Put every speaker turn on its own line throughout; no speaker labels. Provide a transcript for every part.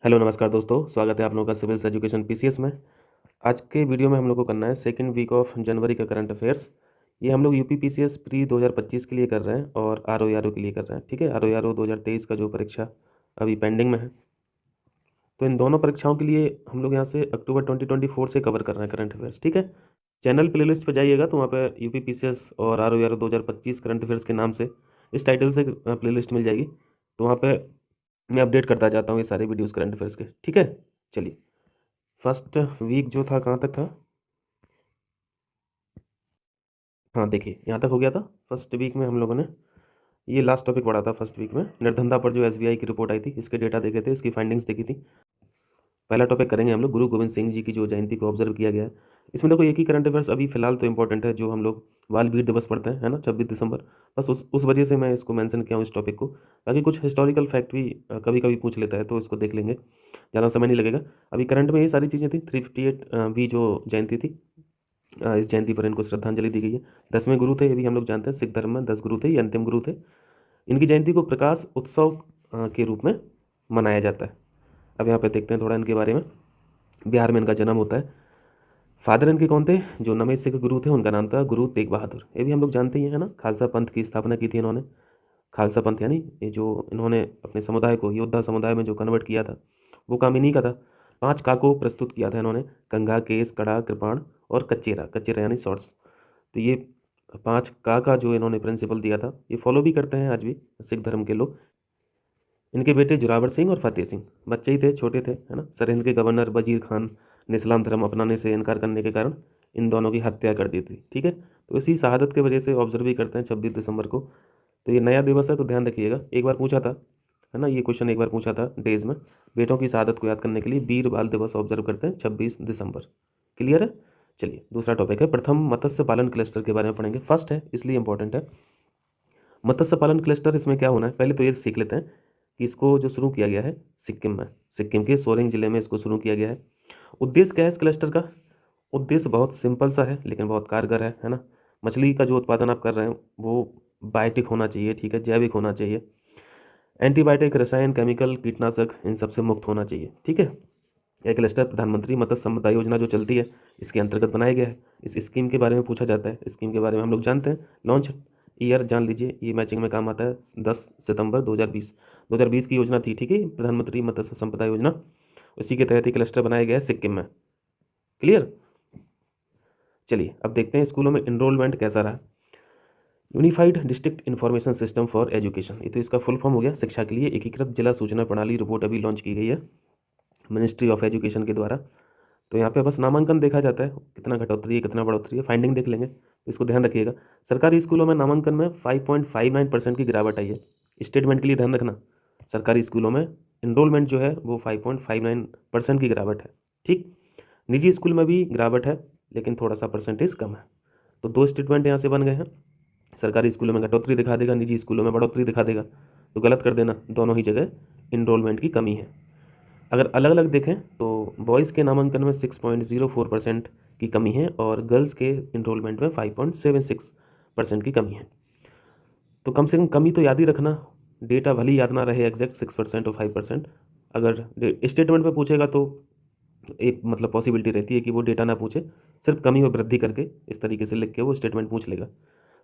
Hello नमस्कार दोस्तों, स्वागत है आप लोगों का सिविल्स एजुकेशन पीसीएस में। आज के वीडियो में हम लोग को करना है सेकंड वीक ऑफ जनवरी का करंट अफेयर्स। ये हम लोग यूपी पीसीएस प्री 2025 के लिए कर रहे हैं और आरओ के लिए कर रहे हैं। ठीक है, आरओ 2023 का जो परीक्षा अभी पेंडिंग में है, तो इन दोनों परीक्षाओं के लिए हम लोग यहाँ से अक्टूबर 2024 से कवर कर रहे हैं करंट अफेयर्स। ठीक है, चैनल प्लेलिस्ट पर जाइएगा तो वहाँ पर यूपी पीसीएस और आरओ 2025 करंट अफेयर्स के नाम से इस टाइटल से प्लेलिस्ट मिल जाएगी। तो वहाँ पर मैं अपडेट करता जाता हूँ ये सारे वीडियोज़ करंट अफेयर्स के। ठीक है, चलिए फर्स्ट वीक जो था कहाँ तक था। हाँ देखिए, यहाँ तक हो गया था। फर्स्ट वीक में हम लोगों ने ये लास्ट टॉपिक पढ़ा था। फर्स्ट वीक में निर्धनता पर जो एसबीआई की रिपोर्ट आई थी, इसके डेटा देखे थे, इसकी फाइंडिंग्स देखी थी। पहला टॉपिक करेंगे हम लोग गुरु गोविंद सिंह जी की जो जयंती को ऑब्जर्व किया गया है। इसमें देखो एक ही करंट अफेयर्स अभी फिलहाल तो इंपॉर्टेंट है, जो हम लोग बाल वीर दिवस पढ़ते हैं, है ना, 26 दिसंबर। बस उस वजह से मैं इसको मेंशन किया हूँ इस टॉपिक को। बाकी कुछ हिस्टोरिकल फैक्ट भी कभी कभी पूछ लेता है, तो इसको देख लेंगे, ज़्यादा समय नहीं लगेगा। अभी करंट में ये सारी चीज़ें थी। 358 भी जो जयंती थी, इस जयंती पर इनको श्रद्धांजलि दी गई है। 10वें गुरु थे, ये भी हम लोग जानते हैं, सिख धर्म में 10 गुरु थे, ये अंतिम गुरु थे। इनकी जयंती को प्रकाश उत्सव के रूप में मनाया जाता है। अब यहाँ पे देखते हैं थोड़ा इनके बारे में। बिहार में इनका जन्म होता है। फादर इनके कौन थे? जो नवे सिख गुरु थे उनका नाम था गुरु तेग बहादुर। ये भी हम लोग जानते ही हैं, है ना। खालसा पंथ की स्थापना की थी इन्होंने। खालसा पंथ यानी ये जो इन्होंने अपने समुदाय को योद्धा समुदाय में जो कन्वर्ट किया था, वो काम इन्हीं का था। 5 का को प्रस्तुत किया था इन्होंने: कंघा, केस, कड़ा, कृपाण और कच्चेरा। कच्चेरा यानी शॉर्ट्स। तो ये 5 का जो इन्होंने प्रिंसिपल दिया था, ये फॉलो भी करते हैं आज भी सिख धर्म के लोग। इनके बेटे जोरावर सिंह और फतेह सिंह बच्चे ही थे, छोटे थे, है ना। सरहिंद के गवर्नर वजीर खान ने इस्लाम धर्म अपनाने से इनकार करने के कारण इन दोनों की हत्या कर दी थी। ठीक है, तो इसी शहादत की वजह से ऑब्जर्व भी करते हैं 26 दिसंबर को। तो ये नया दिवस है, तो ध्यान रखिएगा। एक बार पूछा था, है ना, ये क्वेश्चन एक बार पूछा था डेज में। बेटों की शहादत को याद करने के लिए वीर बाल दिवस ऑब्जर्व करते हैं 26 दिसंबर। क्लियर है? चलिए दूसरा टॉपिक है प्रथम मत्स्य पालन क्लस्टर के बारे में पढ़ेंगे। फर्स्ट है इसलिए इंपॉर्टेंट है। मत्स्य पालन क्लस्टर, इसमें क्या होना है पहले तो ये सीख लेते हैं कि इसको जो शुरू किया गया है सिक्किम में, सिक्किम के सोरेंग जिले में इसको शुरू किया गया है। उद्देश्य क्या है इस क्लस्टर का? उद्देश्य बहुत सिंपल सा है लेकिन बहुत कारगर है ना। मछली का जो उत्पादन आप कर रहे हैं वो बायोटिक होना चाहिए, ठीक है, जैविक होना चाहिए। एंटीबायोटिक, रसायन, केमिकल, कीटनाशक, इन सबसे मुक्त होना चाहिए। ठीक है, यह क्लस्टर प्रधानमंत्री मत्स्य संपदा योजना जो चलती है इसके अंतर्गत बनाया गया है। इस स्कीम के बारे में पूछा जाता है। स्कीम के बारे में हम लोग जानते हैं। लॉन्च ईयर जान लीजिए, ये मैचिंग में काम आता है। 10 सितंबर 2020 की योजना थी। ठीक है, प्रधानमंत्री मत्स्य संपदा योजना, उसी के तहत ही क्लस्टर बनाया गया है सिक्किम में। क्लियर? चलिए अब देखते हैं स्कूलों में इनरोलमेंट कैसा रहा। Unified district information system for education, ये तो इसका फुल फॉर्म हो गया, शिक्षा के लिए एकीकृत जिला सूचना प्रणाली रिपोर्ट अभी लॉन्च की गई है मिनिस्ट्री ऑफ एजुकेशन के द्वारा। तो यहाँ पे बस नामांकन देखा जाता है, कितना घटोतरी है कितना बढ़ोतरी है, फाइंडिंग देख लेंगे, तो इसको ध्यान रखिएगा। सरकारी स्कूलों में नामांकन में 5.59% की गिरावट आई है। स्टेटमेंट के लिए ध्यान रखना, सरकारी स्कूलों में इनरोलमेंट जो है वो 5.59% की गिरावट है। ठीक, निजी स्कूल में भी गिरावट है लेकिन थोड़ा सा परसेंटेज कम है। तो 2 स्टेटमेंट यहाँ से बन गए हैं। सरकारी स्कूलों में घटोतरी दिखा देगा, निजी स्कूलों में बढ़ोतरी दिखा देगा, तो गलत कर देना, दोनों ही जगह इनरोलमेंट की कमी है। अगर अलग अलग देखें तो बॉयज़ के नामांकन में 6.04% की कमी है और गर्ल्स के इनरोलमेंट में 5.76% की कमी है। तो कम से कम कमी तो याद ही रखना, डेटा भले याद ना रहे एग्जैक्ट 6% और 5%। अगर स्टेटमेंट में पूछेगा तो एक मतलब पॉसिबिलिटी रहती है कि वो डेटा ना पूछे, सिर्फ कमी और वृद्धि करके इस तरीके से लिख के वो स्टेटमेंट पूछ लेगा।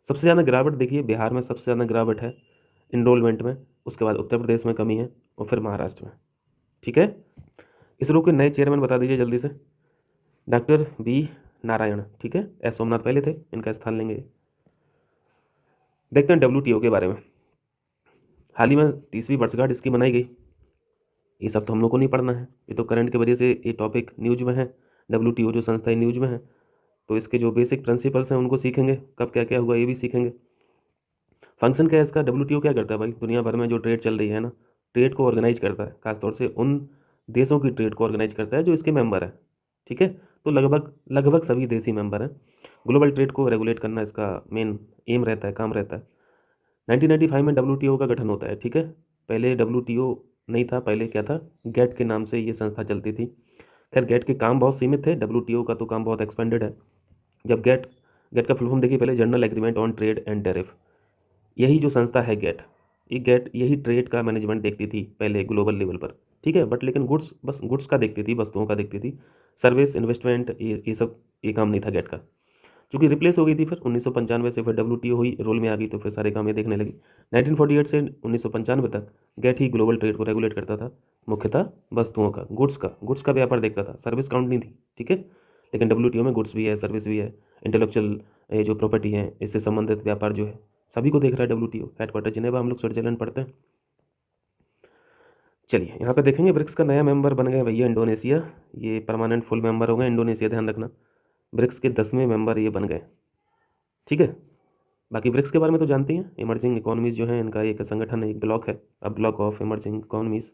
सबसे ज़्यादा गिरावट देखिए बिहार में, सबसे ज़्यादा गिरावट है इनरोलमेंट में, उसके बाद उत्तर प्रदेश में कमी है और फिर महाराष्ट्र में। ठीक है, इसरो के नए चेयरमैन बता दीजिए जल्दी से। डॉक्टर वी नारायण, ठीक है, एस सोमनाथ पहले थे, इनका स्थान लेंगे। देखते हैं डब्ल्यूटीओ के बारे में। हाल ही में 30वीं वर्षगांठ इसकी मनाई गई। ये सब तो हम लोग को नहीं पढ़ना है, ये तो करंट की वजह से ये टॉपिक न्यूज में है। डब्ल्यूटीओ जो संस्था है न्यूज में है, तो इसके जो बेसिक प्रिंसिपल्स हैं उनको सीखेंगे, कब क्या क्या हुआ ये भी सीखेंगे। फंक्शन क्या है इसका? डब्ल्यूटीओ क्या करता है भाई? दुनिया भर में जो ट्रेड चल रही है ना, ट्रेड को ऑर्गेनाइज करता है, खासतौर से उन देशों की ट्रेड को ऑर्गेनाइज करता है जो इसके मेंबर है। ठीक है, तो लगभग लगभग सभी देशी मेंबर हैं। ग्लोबल ट्रेड को रेगुलेट करना इसका मेन एम रहता है, काम रहता है। 1995 में डब्ल्यूटीओ का गठन होता है। ठीक है, पहले डब्ल्यूटीओ नहीं था, पहले क्या था, गेट के नाम से ये संस्था चलती थी। खैर गेट के काम बहुत सीमित थे, डब्ल्यूटीओ का तो काम बहुत एक्सपेंडेड है। जब गेट गेट का फुल फॉर्म देखिए पहले, general agreement on trade and tariff. यही जो संस्था है गेट, ये गेट यही ट्रेड का मैनेजमेंट देखती थी पहले ग्लोबल लेवल पर। ठीक है, बट लेकिन गुड्स, बस गुड्स का देखती थी, वस्तुओं का देखती थी। सर्विस, इन्वेस्टमेंट, ये सब ये काम नहीं था गेट का। चूंकि रिप्लेस हो गई थी फिर 1995 से, फिर WTO हुई, रोल में आ गई, तो फिर सारे काम ये देखने लगी। 1948 से 1995 तक गेट ही ग्लोबल ट्रेड को रेगुलेट करता था, मुख्यतः वस्तुओं का, गुड्स का व्यापार देखता था, सर्विस काउंट नहीं थी, ठीक है। लेकिन WTO में गुड्स भी है, सर्विस भी है, इंटेलेक्चुअल ये जो प्रॉपर्टी है, इससे संबंधित व्यापार जो है सभी को देख रहा है WTO। हेडक्वार्टर जिनेवा, हम लोग स्विट्जरलैंड पढ़ते हैं। चलिए यहाँ पे देखेंगे ब्रिक्स का नया मेंबर बन गए भैया इंडोनेशिया। ये परमानेंट फुल मेंबर हो गए इंडोनेशिया, ध्यान रखना। ब्रिक्स के 10वें मेंबर ये बन गए, ठीक है। बाकी ब्रिक्स के बारे में तो जानते हैं, इमर्जिंग इकोनॉमीज़ जो है इनका एक संगठन है, एक ब्लॉक है, अब ब्लॉक ऑफ इमर्जिंग इकोनॉमीज़।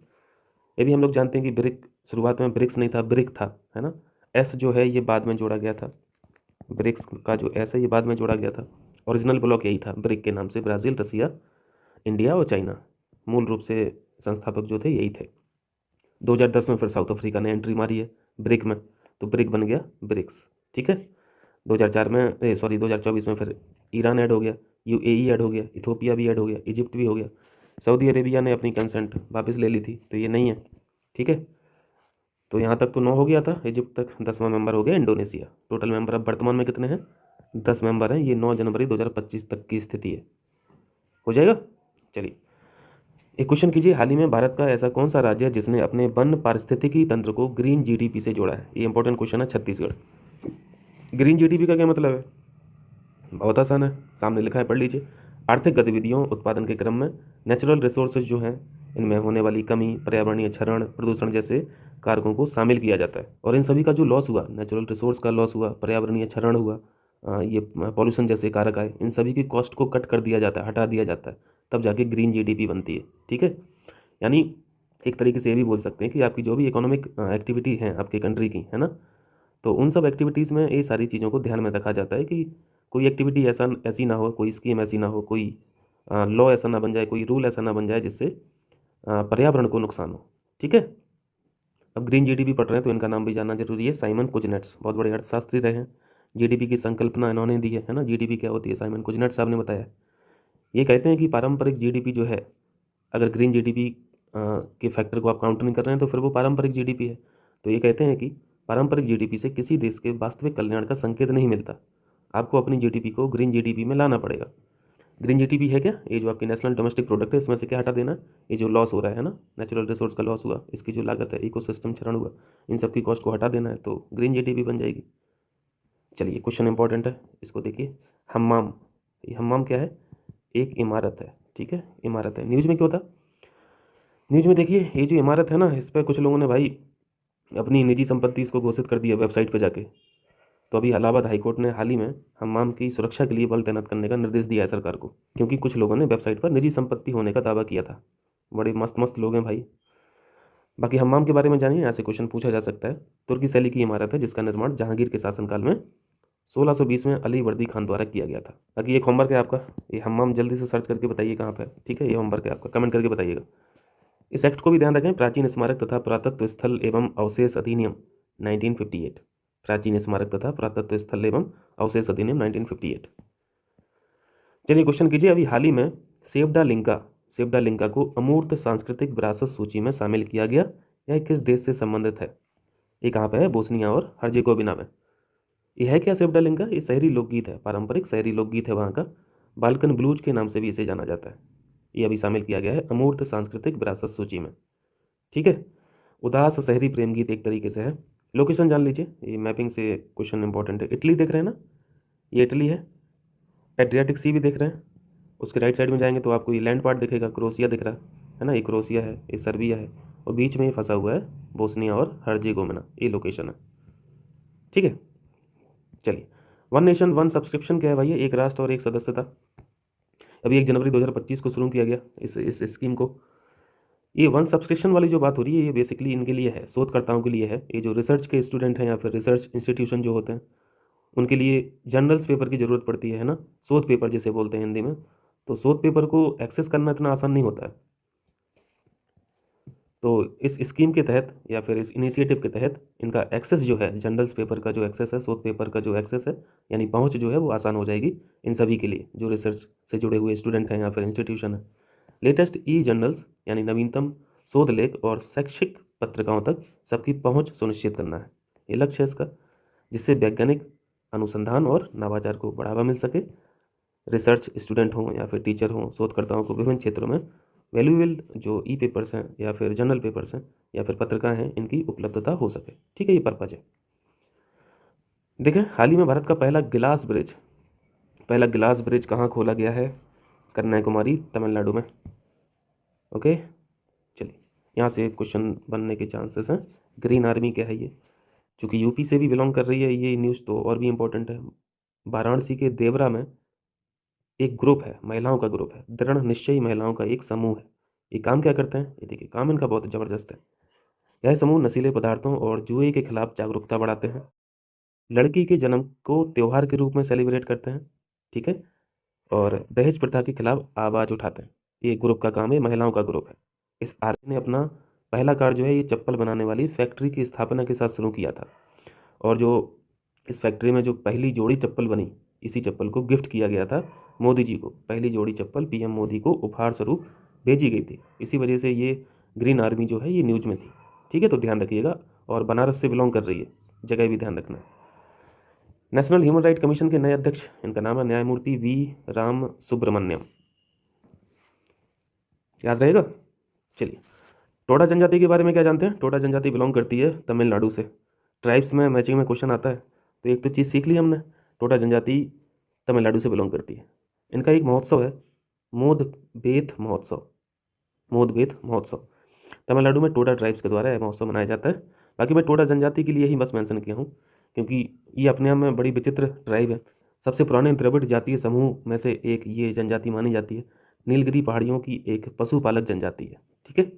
ये भी हम लोग जानते हैं कि ब्रिक शुरुआत में ब्रिक्स नहीं था, ब्रिक था, है ना। एस जो है ये बाद में जोड़ा गया था, ब्रिक्स का जो एस है ये बाद में जोड़ा गया था। ओरिजिनल ब्लॉक यही था ब्रिक के नाम से, ब्राज़ील, रसिया, इंडिया और चाइना मूल रूप से संस्थापक जो थे यही थे। 2010 में फिर साउथ अफ्रीका ने एंट्री मारी है ब्रिक में, तो ब्रिक बन गया ब्रिक्स, ठीक है। 2024 में फिर ईरान ऐड हो गया, UAE ऐड हो गया, इथोपिया भी ऐड हो गया, इजिप्ट भी हो गया। सऊदी अरेबिया ने अपनी कंसेंट वापस ले ली थी, तो ये नहीं है, ठीक है। तो यहाँ तक तो 9 हो गया था, इजिप्ट तक 10वां मेंबर हो गया इंडोनेशिया। टोटल मेंबर अब वर्तमान में कितने हैं? 10 मेंबर हैं। ये 9 जनवरी 2025 तक की स्थिति है, हो जाएगा। चलिए एक क्वेश्चन कीजिए, हाल ही में भारत का ऐसा कौन सा राज्य है जिसने अपने वन पारिस्थितिकी तंत्र को ग्रीन GDP से जोड़ा है? ये इंपॉर्टेंट क्वेश्चन है, छत्तीसगढ़। ग्रीन GDP का क्या मतलब है? बहुत आसान है, सामने लिखा है, पढ़ लीजिए। आर्थिक गतिविधियों उत्पादन के क्रम में नेचुरल रिसोर्सेज जो हैं इनमें होने वाली कमी, पर्यावरणीय क्षरण, प्रदूषण जैसे कारकों को शामिल किया जाता है। और इन सभी का जो लॉस हुआ, नेचुरल रिसोर्स का लॉस हुआ, पर्यावरणीय क्षरण हुआ, ये पॉल्यूशन जैसे कारक आए, इन सभी की कॉस्ट को कट कर दिया जाता है, हटा दिया जाता है, तब जाके ग्रीन GDP बनती है, ठीक है। यानी एक तरीके से ये भी बोल सकते हैं कि आपकी जो भी इकोनॉमिक एक्टिविटी है आपकी कंट्री की, है ना, तो उन सब एक्टिविटीज़ में ये सारी चीज़ों को ध्यान में रखा जाता है कि कोई एक्टिविटी ऐसी ना हो, कोई स्कीम ऐसी ना हो, कोई लॉ ऐसा ना बन जाए, कोई रूल ऐसा ना बन जाए जिससे पर्यावरण को नुकसान हो, ठीक है। अब ग्रीन GDP पढ़ रहे हैं तो इनका नाम भी जानना जरूरी है, साइमन कुजनेट्स, बहुत बड़े अर्थशास्त्री रहे हैं। GDP की संकल्पना इन्होंने दी है ना, GDP क्या होती है, साइमन कुजनेट्स साहब ने बताया। ये कहते हैं कि पारंपरिक GDP जो है, अगर ग्रीन GDP के फैक्टर को आप काउंट नहीं कर रहे हैं तो फिर वो पारंपरिक GDP है। तो ये कहते हैं कि पारंपरिक GDP से किसी देश के वास्तविक कल्याण का संकेत नहीं मिलता, आपको अपनी GDP को ग्रीन GDP में लाना पड़ेगा। ग्रीन GDP है क्या? ये जो आपकी नेशनल डोमेस्टिक प्रोडक्ट है इसमें से क्या हटा देना, ये जो लॉस हो रहा है ना, नेचुरल रिसोर्स का लॉस हुआ, इसकी जो लागत है, इकोसिस्टम क्षरण हुआ, इन सब की कॉस्ट को हटा देना है, तो ग्रीन GDP बन जाएगी। चलिए क्वेश्चन इंपॉर्टेंट है, इसको देखिए। हम्माम, ये हम्माम क्या है? एक इमारत है, ठीक है, इमारत है। न्यूज़ में क्यों था? न्यूज़ में देखिए, ये जो इमारत है ना, इस पर कुछ लोगों ने भाई अपनी निजी संपत्ति इसको घोषित कर दिया वेबसाइट पे जाके। तो अभी इलाहाबाद हाईकोर्ट ने हाल ही में हम्माम की सुरक्षा के लिए बल तैनात करने का निर्देश दिया है सरकार को, क्योंकि कुछ लोगों ने वेबसाइट पर निजी संपत्ति होने का दावा किया था। बड़े मस्त मस्त लोग हैं भाई। बाकी हम्माम के बारे में जानिए, यहाँ से क्वेश्चन पूछा जा सकता है। तुर्की शैली की इमारत है जिसका निर्माण जहांगीर के शासनकाल में 1620 में अली वर्दी खान द्वारा किया गया था। बाकी एक होमवर्क है आपका, ये हम्माम जल्दी से सर्च करके बताइए कहाँ पर है, ठीक है। ये होमवर्क है आपका, कमेंट करके बताइएगा। इस एक्ट को भी ध्यान रखें, प्राचीन स्मारक तथा पुरातत्व स्थल एवं अवशेष अधिनियम 1958, प्राचीन स्मारक तथा पुरातत्व स्थल एवं अवशेष अधिनियम 1958। चलिए क्वेश्चन कीजिए, अभी हाल ही में सेब्डा लिंका को अमूर्त सांस्कृतिक विरासत सूची में शामिल किया गया, यह किस देश से संबंधित है? ये कहाँ पे है? बोस्निया और हर्जेगोविना में। ये है क्या सेब्डा लिंका? ये शहरी लोकगीत है, पारंपरिक शहरी लोकगीत है वहाँ का, बाल्कन ब्लूज के नाम से भी इसे जाना जाता है। ये अभी शामिल किया गया है अमूर्त सांस्कृतिक विरासत सूची में, ठीक है। उदास शहरी प्रेम गीत एक तरीके से है। लोकेशन जान लीजिए, ये मैपिंग से क्वेश्चन इंपॉर्टेंट है। इटली देख रहे हैं ना, ये इटली है। एड्रियाटिक सी भी देख रहे हैं, उसके राइट साइड में जाएंगे तो आपको ये लैंड पार्ट दिखेगा, क्रोशिया दिख रहा है ना, ये क्रोशिया है, ये सर्बिया है, और बीच में ये फंसा हुआ है बोस्निया और हर्जेगोविना, ये लोकेशन है, ठीक है। चलिए, वन नेशन वन सब्सक्रिप्शन क्या है भाई? एक राष्ट्र और एक सदस्यता। अभी 1 जनवरी 2025 को शुरू किया गया इस स्कीम को। ये वन सब्सक्रिप्शन वाली जो बात हो रही है, ये बेसिकली इनके लिए है, शोधकर्ताओं के लिए है। ये जो रिसर्च के स्टूडेंट हैं या फिर रिसर्च इंस्टीट्यूशन जो होते हैं, उनके लिए जर्नल्स पेपर की ज़रूरत पड़ती है ना, शोध पेपर जिसे बोलते हैं हिंदी में। तो शोध पेपर को एक्सेस करना इतना आसान नहीं होता है। तो इस स्कीम के तहत या फिर इस इनिशिएटिव के तहत इनका एक्सेस जो है, जर्नल्स पेपर का जो एक्सेस है, शोध पेपर का जो एक्सेस है, यानी पहुंच जो है वो आसान हो जाएगी इन सभी के लिए जो रिसर्च से जुड़े हुए स्टूडेंट हैं या फिर इंस्टीट्यूशन है। लेटेस्ट ई जर्नल्स यानी नवीनतम शोध लेख और शैक्षिक पत्रिकाओं तक सबकी पहुंच सुनिश्चित करना है, ये लक्ष्य है इसका, जिससे वैज्ञानिक अनुसंधान और नवाचार को बढ़ावा मिल सके। रिसर्च स्टूडेंट हों या फिर टीचर हों, शोधकर्ताओं को विभिन्न क्षेत्रों में वैल्यूएबल जो ई पेपर्स हैं या फिर जर्नल पेपर्स हैं या फिर पत्रिकाएं हैं, इनकी उपलब्धता हो सके। ठीक है, ये पर्पज है। देखें, हाल ही में भारत का पहला गिलास ब्रिज कहाँ खोला गया है? कन्याकुमारी, तमिलनाडु में। ओके, चलिए, यहाँ से क्वेश्चन बनने के चांसेस हैं। ग्रीन आर्मी क्या है ये? चूँकि यूपी से भी बिलोंग कर रही है ये न्यूज़, तो और भी इम्पोर्टेंट है। वाराणसी के देवरा में एक ग्रुप है, महिलाओं का ग्रुप है, दृढ़ निश्चयी महिलाओं का एक समूह है। ये काम क्या करते हैं? ये देखिए, काम इनका बहुत ज़बरदस्त है। यह समूह नशीले पदार्थों और जुए के खिलाफ जागरूकता बढ़ाते हैं, लड़की के जन्म को त्यौहार के रूप में सेलिब्रेट करते हैं, ठीक है, और दहेज प्रथा के खिलाफ आवाज़ उठाते हैं। ये ग्रुप का काम है, महिलाओं का ग्रुप है। इस आर्मी ने अपना पहला कार्य जो है ये चप्पल बनाने वाली फैक्ट्री की स्थापना के साथ शुरू किया था, और जो इस फैक्ट्री में जो पहली जोड़ी चप्पल बनी, इसी चप्पल को गिफ्ट किया गया था मोदी जी को। पहली जोड़ी चप्पल पीएम मोदी को उपहार स्वरूप भेजी गई थी। इसी वजह से ये ग्रीन आर्मी जो है ये न्यूज़ में थी। ठीक है, तो ध्यान रखिएगा। और बनारस से बिलोंग कर रही है, जगह भी ध्यान रखना है। नेशनल ह्यूमन राइट कमीशन के नए अध्यक्ष, इनका नाम है न्यायमूर्ति वी राम सुब्रमण्यम। याद रहेगा। चलिए, टोडा जनजाति के बारे में क्या जानते हैं? टोडा जनजाति बिलोंग करती है तमिलनाडु से। ट्राइब्स में मैचिंग में क्वेश्चन आता है, तो एक तो चीज़ सीख ली हमने, टोडा जनजाति तमिलनाडु से बिलोंग करती है। इनका एक महोत्सव है, मोदबेथ महोत्सव। तमिलनाडु में टोडा ट्राइब्स के द्वारा यह महोत्सव मनाया जाता है। बाकी मैं टोडा जनजाति के लिए ही बस मेंशन किया हूँ, क्योंकि ये अपने आप में बड़ी विचित्र ट्राइब है। सबसे पुराने द्रविड़ जातीय समूह में से एक ये जनजाति मानी जाती है। नीलगिरी पहाड़ियों की एक पशुपालक जनजाति है। ठीक है,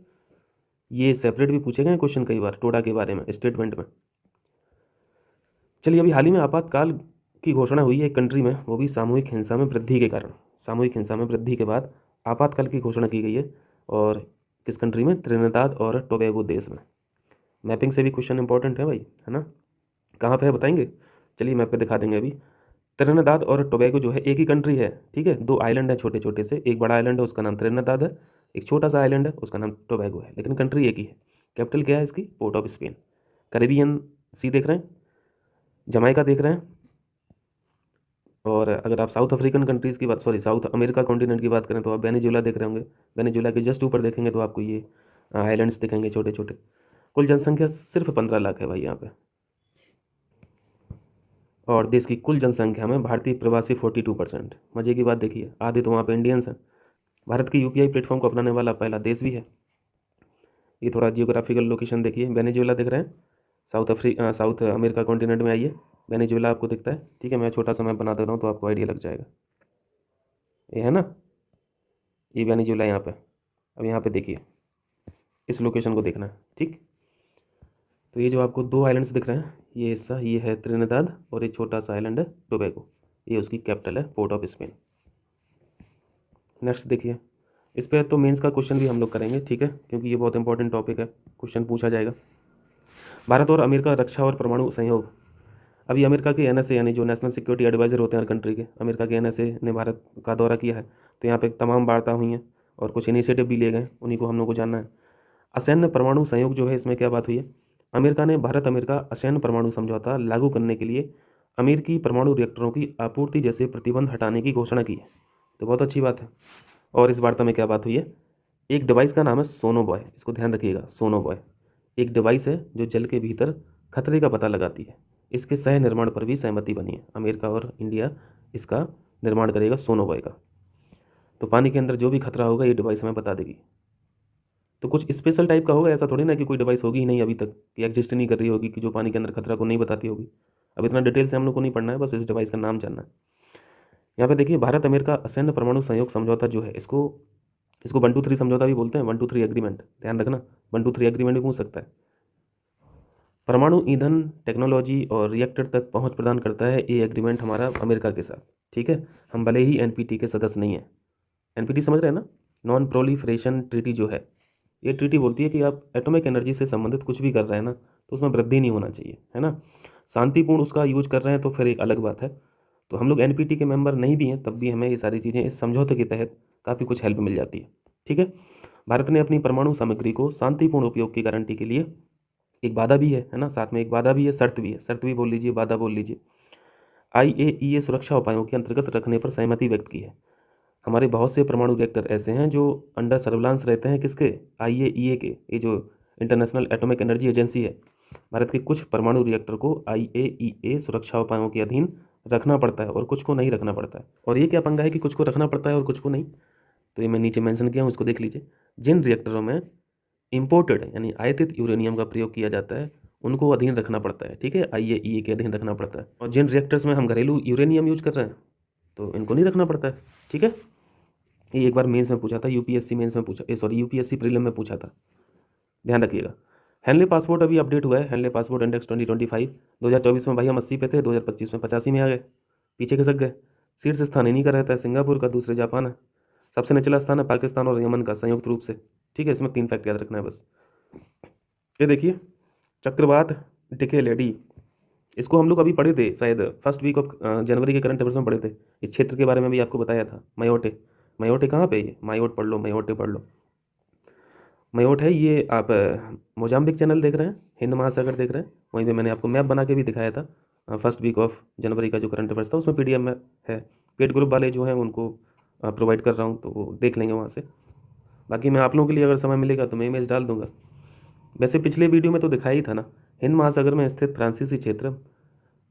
ये सेपरेट भी पूछे गए क्वेश्चन कई बार टोडा के बारे में स्टेटमेंट में। चलिए, अभी हाल ही में आपातकाल की घोषणा हुई है एक कंट्री में, वो भी सामूहिक हिंसा में वृद्धि के कारण। सामूहिक हिंसा में वृद्धि के बाद आपातकाल की घोषणा की गई है, और किस कंट्री में? त्रिनिदाद और टोबैगो देश में। मैपिंग से भी क्वेश्चन इंपॉर्टेंट है भाई, है ना। कहाँ पे है बताएंगे? चलिए मैप पे दिखा देंगे अभी। त्रिनिदाद और टोबैगो जो है एक ही कंट्री है, ठीक है। दो आइलैंड है छोटे छोटे से, एक बड़ा आइलैंड है उसका नाम त्रिनिदाद है, एक छोटा सा आइलैंड है उसका नाम टोबैगो है, लेकिन कंट्री एक ही है। कैपिटल क्या है इसकी? Port of Spain. Caribbean sea देख रहे हैं, जमाइका देख रहे हैं, और अगर आप साउथ अफ्रीकन कंट्रीज़ की बात, साउथ अमेरिका कॉन्टिनेंट की बात करें तो आप वेनेजुएला देख रहे होंगे। वेनेजुएला के जस्ट ऊपर देखेंगे तो आपको ये आइलैंड्स दिखेंगे छोटे छोटे। कुल जनसंख्या सिर्फ 15 लाख है भाई यहाँ पे, और देश की कुल जनसंख्या में भारतीय प्रवासी 42%। मजे की बात देखिए, आधे तो वहाँ पे इंडियंस हैं। भारत की यूपीआई प्लेटफॉर्म को अपनाने वाला पहला देश भी है। ये थोड़ा जियोग्राफिकल लोकेशन देखिए, वेनेजुएला दिख रहे हैं, साउथ अमेरिका कॉन्टिनेंट में आइए, वेनेजुएला आपको दिखता है। ठीक है, मैं छोटा सा मैप बना दे रहा हूँ तो आपको आइडिया लग जाएगा। ये है ना, ये वेनेजुएला यहाँ पे। अब यहाँ पे देखिए, इस लोकेशन को देखना है, ठीक। तो ये जो आपको दो आइलैंड्स दिख रहे हैं, ये हिस्सा ये है त्रिनिदाद, और ये छोटा सा आइलैंड है टोबैगो। ये उसकी कैपिटल है, पोर्ट ऑफ स्पेन। नेक्स्ट देखिए, इस पर तो मेंस का क्वेश्चन भी हम लोग करेंगे, ठीक है, क्योंकि ये बहुत इंपॉर्टेंट टॉपिक है, क्वेश्चन पूछा जाएगा। भारत और अमेरिका रक्षा और परमाणु सहयोग। अभी अमेरिका के एनएसए यानी जो नेशनल सिक्योरिटी एडवाइजर होते हैं हर कंट्री के, अमेरिका के एनएसए ने भारत का दौरा किया है, तो यहाँ पे तमाम वार्ता हुई हैं और कुछ इनिशिएटिव भी लिए गए, उन्हीं को हम लोग को जानना है। असैन्य परमाणु सहयोग जो है, इसमें क्या बात हुई है? अमेरिका ने भारत अमेरिका असैन्य परमाणु समझौता लागू करने के लिए अमेरिकी परमाणु रिएक्टरों की आपूर्ति जैसे प्रतिबंध हटाने की घोषणा की है, तो बहुत अच्छी बात है। और इस वार्ता में क्या बात हुई है? एक डिवाइस का नाम है सोनोबॉय, इसको ध्यान रखिएगा, सोनोबॉय एक डिवाइस है जो जल के भीतर खतरे का पता लगाती है। इसके सह निर्माण पर भी सहमति बनी है, अमेरिका और इंडिया इसका निर्माण करेगा सोनोबॉय का। तो पानी के अंदर जो भी खतरा होगा ये डिवाइस हमें बता देगी। तो कुछ स्पेशल टाइप का होगा, ऐसा थोड़ी ना कि कोई डिवाइस होगी ही नहीं अभी तक, कि एग्जिस्ट नहीं कर रही होगी, कि जो पानी के अंदर खतरा को नहीं बताती होगी। अब इतना डिटेल से हम लोग को नहीं पढ़ना है, बस इस डिवाइस का नाम जानना है। यहाँ पे देखिए, भारत अमेरिका असैन्य परमाणु सहयोग समझौता जो है, इसको 123 समझौता भी बोलते हैं, 123 एग्रीमेंट, ध्यान रखना, 123 एग्रीमेंट भी पूछ सकता है। परमाणु ईंधन टेक्नोलॉजी और रिएक्टर तक पहुंच प्रदान करता है ये एग्रीमेंट हमारा अमेरिका के साथ, ठीक है। हम भले ही एनपीटी के सदस्य नहीं हैं, एनपीटी समझ रहे हैं ना, नॉन प्रोलिफरेशन ट्रीटी जो है, ये ट्रीटी बोलती है कि आप एटॉमिक एनर्जी से संबंधित कुछ भी कर रहे हैं ना, तो उसमें वृद्धि नहीं होना चाहिए, है ना। शांतिपूर्ण उसका यूज कर रहे हैं तो फिर एक अलग बात है। तो हम लोग एनपीटी के मेंबर नहीं भी हैं, तब भी हमें ये सारी चीज़ें इस समझौते के तहत काफ़ी कुछ हेल्प मिल जाती है, ठीक है। भारत ने अपनी परमाणु सामग्री को शांतिपूर्ण उपयोग की गारंटी के लिए एक वादा भी है ना, साथ में एक वादा भी है, शर्त भी है, शर्त भी बोल लीजिए, वादा बोल लीजिए, IAEA सुरक्षा उपायों के अंतर्गत रखने पर सहमति व्यक्त की है। हमारे बहुत से परमाणु रिएक्टर ऐसे हैं जो अंडर सर्विलांस रहते हैं किसके, IAEA के, ये जो इंटरनेशनल एटॉमिक एनर्जी एजेंसी है। भारत के कुछ परमाणु रिएक्टर को IAEA सुरक्षा उपायों के अधीन रखना पड़ता है और कुछ को नहीं रखना पड़ता है। और ये क्या पंगा है कि कुछ को रखना पड़ता है और कुछ को नहीं, तो ये मैं नीचे मेंशन किया हूँ, इसको देख लीजिए। जिन रिएक्टरों में इम्पोर्टेड यानी आयातित यूरेनियम का प्रयोग किया जाता है उनको अधीन रखना पड़ता है, ठीक है, IAEA के अधीन रखना पड़ता है। और जिन रिएक्टर्स में हम घरेलू यूरेनियम यूज कर रहे हैं तो इनको नहीं रखना पड़ता है, ठीक है। ये एक बार मेंस में पूछा था, UPSC मेंस में पूछा, UPSC प्रीलिम में पूछा था, ध्यान रखिएगा। हेनले पासपोर्ट अभी अपडेट हुआ है, हेनले पासपोर्ट इंडेक्स 2025। 2024 में भाई हम 80 पे थे, 2025 में 85 में आ गए, पीछे खिसक गए। शीर्ष स्थान इन्हीं का रहता है, सिंगापुर का, दूसरे जापान है, सबसे निचला स्थान है पाकिस्तान और यमन का संयुक्त रूप से, ठीक है। इसमें 3 फैक्ट याद रखना है बस। ये देखिए चक्रवात डिके लेडी, इसको हम लोग अभी पढ़े थे शायद फर्स्ट वीक ऑफ जनवरी के करंट अफेयर्स में पढ़े थे। इस क्षेत्र के बारे में भी आपको बताया था। मायोटे, मायोटे कहाँ पे, ये मायोट पढ़ लो, मायोटे पढ़ लो। मायोट है ये, आप मोजाम्बिक चैनल देख रहे हैं, हिंद महासागर देख रहे हैं, वहीं पे मैंने आपको मैप बना के भी दिखाया था। फर्स्ट वीक ऑफ जनवरी का जो करंट अफेयर्स था उसमें PDF में है, पेड ग्रुप वाले जो हैं उनको प्रोवाइड कर रहा हूँ, तो वो देख लेंगे वहाँ से। बाकी मैं आप लोगों के लिए अगर समय मिलेगा तो मैं इमेज डाल दूंगा। वैसे पिछले वीडियो में तो दिखाया ही था ना, हिंद महासागर में स्थित फ्रांसीसी क्षेत्र,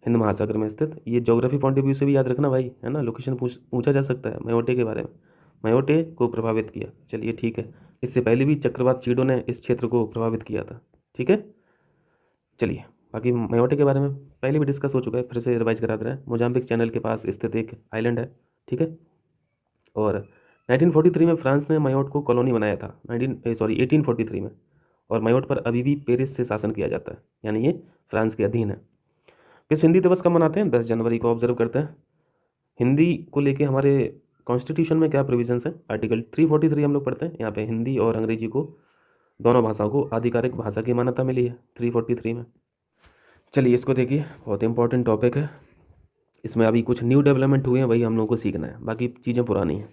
हिंद महासागर में स्थित, ये ज्योग्राफी पॉइंट ऑफ व्यू से भी याद रखना भाई, है ना, लोकेशन पूछा जा सकता है। मायोटे के बारे में, मायोटे को प्रभावित किया, चलिए ठीक है। इससे पहले भी चक्रवात चीडो ने इस क्षेत्र को प्रभावित किया था, ठीक है। चलिए बाकी मायोटे के बारे में पहले भी डिस्कस हो चुका है, फिर से रिवाइज करा दे रहे हैं। मोजाम्बिक चैनल के पास स्थित एक आइलैंड है, ठीक है। और 1943 में फ्रांस ने मायोट को कॉलोनी बनाया था, 1843 में। और मायोट पर अभी भी पेरिस से शासन किया जाता है, यानी ये फ्रांस के अधीन है। विश्व हिंदी दिवस कब मनाते हैं, 10 जनवरी को ऑब्जर्व करते हैं। हिंदी को लेके हमारे कॉन्स्टिट्यूशन में क्या प्रोविजंस है, आर्टिकल 343 हम लोग पढ़ते हैं। यहाँ पे हिंदी और अंग्रेजी को, दोनों भाषाओं को आधिकारिक भाषा की मान्यता मिली है 343 में। चलिए इसको देखिए, बहुत इंपॉर्टेंट टॉपिक है, इसमें अभी कुछ न्यू डेवलपमेंट हुए हैं, वही हम लोगों को सीखना है, बाकी चीज़ें पुरानी हैं।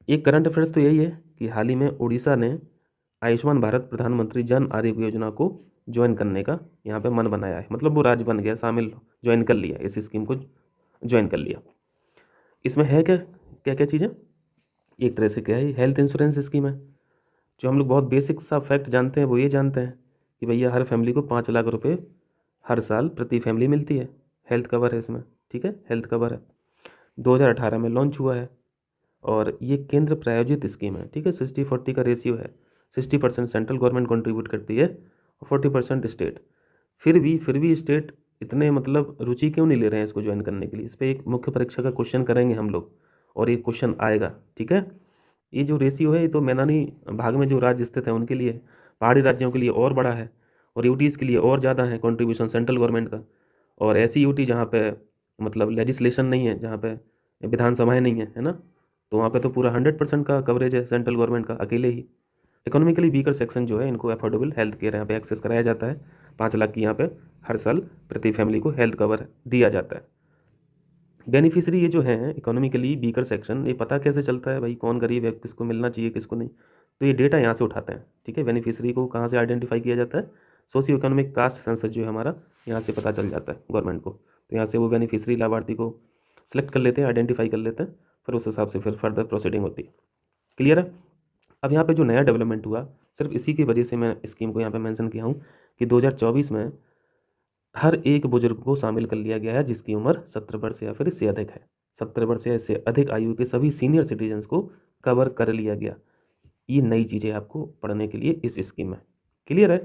एक करंट अफेयर्स तो यही है कि हाल ही में उड़ीसा ने आयुष्मान भारत प्रधानमंत्री जन आरोग्य योजना को ज्वाइन करने का यहाँ पे मन बनाया है, मतलब वो राज्य बन गया, शामिल ज्वाइन कर लिया, इस स्कीम को ज्वाइन कर लिया। इसमें है क्या क्या क्या चीज़ें, एक तरह से क्या है, हेल्थ इंश्योरेंस स्कीम है। जो हम लोग बहुत बेसिक सा फैक्ट जानते हैं वो ये जानते हैं कि भैया हर फैमिली को 5 लाख रुपए हर साल प्रति फैमिली मिलती है, हेल्थ कवर है इसमें, ठीक है, हेल्थ कवर है। 2018 में लॉन्च हुआ है और ये केंद्र प्रायोजित स्कीम है, ठीक है। 60-40 का रेशियो है, 60% सेंट्रल गवर्नमेंट कंट्रीब्यूट करती है और 40% स्टेट। फिर भी स्टेट इतने मतलब रुचि क्यों नहीं ले रहे हैं इसको ज्वाइन करने के लिए, इस पर एक मुख्य परीक्षा का क्वेश्चन करेंगे हम लोग और ये क्वेश्चन आएगा, ठीक है। ये जो रेशियो है ये तो मैदानी भाग में जो राज्य स्थित है उनके लिए, पहाड़ी राज्यों के लिए और बड़ा है और यूटीज़ के लिए और ज़्यादा है कंट्रीब्यूशन सेंट्रल गवर्नमेंट का। और ऐसी यूटी जहाँ पे मतलब लेजिस्लेशन नहीं है, जहाँ पे विधानसभाएं नहीं है ना, तो वहाँ पे तो पूरा 100% का कवरेज है सेंट्रल गवर्नमेंट का अकेले ही। इकोनॉमिकली वीकर सेक्शन जो है इनको अफोर्डेबल हेल्थ केयर यहाँ पे एक्सेस कराया जाता है। 5 लाख की यहाँ पे हर साल प्रति फैमिली को हेल्थ कवर दिया जाता है। बेनिफिशियरी ये जो है इकोनॉमिकली वीकर सेक्शन, ये पता कैसे चलता है भाई कौन गरीब है, किसको मिलना चाहिए किसको नहीं, तो ये डेटा यहाँ से उठाते हैं, ठीक है। बेनिफिशियरी को कहाँ से आइडेंटिफाई किया जाता है, सोशियो इकोनॉमिक कास्ट सेंसस जो है हमारा, यहाँ से पता चल जाता है गवर्नमेंट को। तो यहाँ से वो बेनिफिशियरी लाभार्थी को सिलेक्ट कर लेते हैं, आइडेंटिफाई कर लेते हैं, फिर उस हिसाब से फिर फर्दर प्रोसीडिंग होती है। क्लियर है। अब यहाँ पे जो नया डेवलपमेंट हुआ, सिर्फ इसी की वजह से मैं स्कीम को यहाँ पे मेंशन किया हूँ कि 2024 में हर एक बुजुर्ग को शामिल कर लिया गया है जिसकी उम्र 17 वर्ष या फिर इससे अधिक है। 17 वर्ष या इससे अधिक आयु के सभी सीनियर सिटीजन्स को कवर कर लिया गया। ये नई चीज़ें आपको पढ़ने के लिए इस स्कीम में। क्लियर है।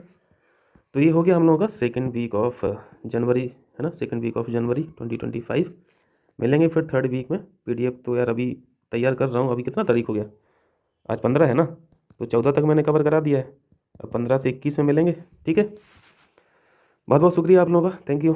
तो ये हो गया हम लोगों का सेकेंड वीक ऑफ जनवरी, है ना, सेकेंड वीक ऑफ जनवरी 2025। मिलेंगे फिर थर्ड वीक में। PDF तो यार अभी तैयार कर रहा हूँ, अभी कितना तारीख हो गया, आज 15 है ना, तो 14 तक मैंने कवर करा दिया है, अब 15 से 21 में मिलेंगे, ठीक है। बहुत बहुत शुक्रिया आप लोगों का, थैंक यू।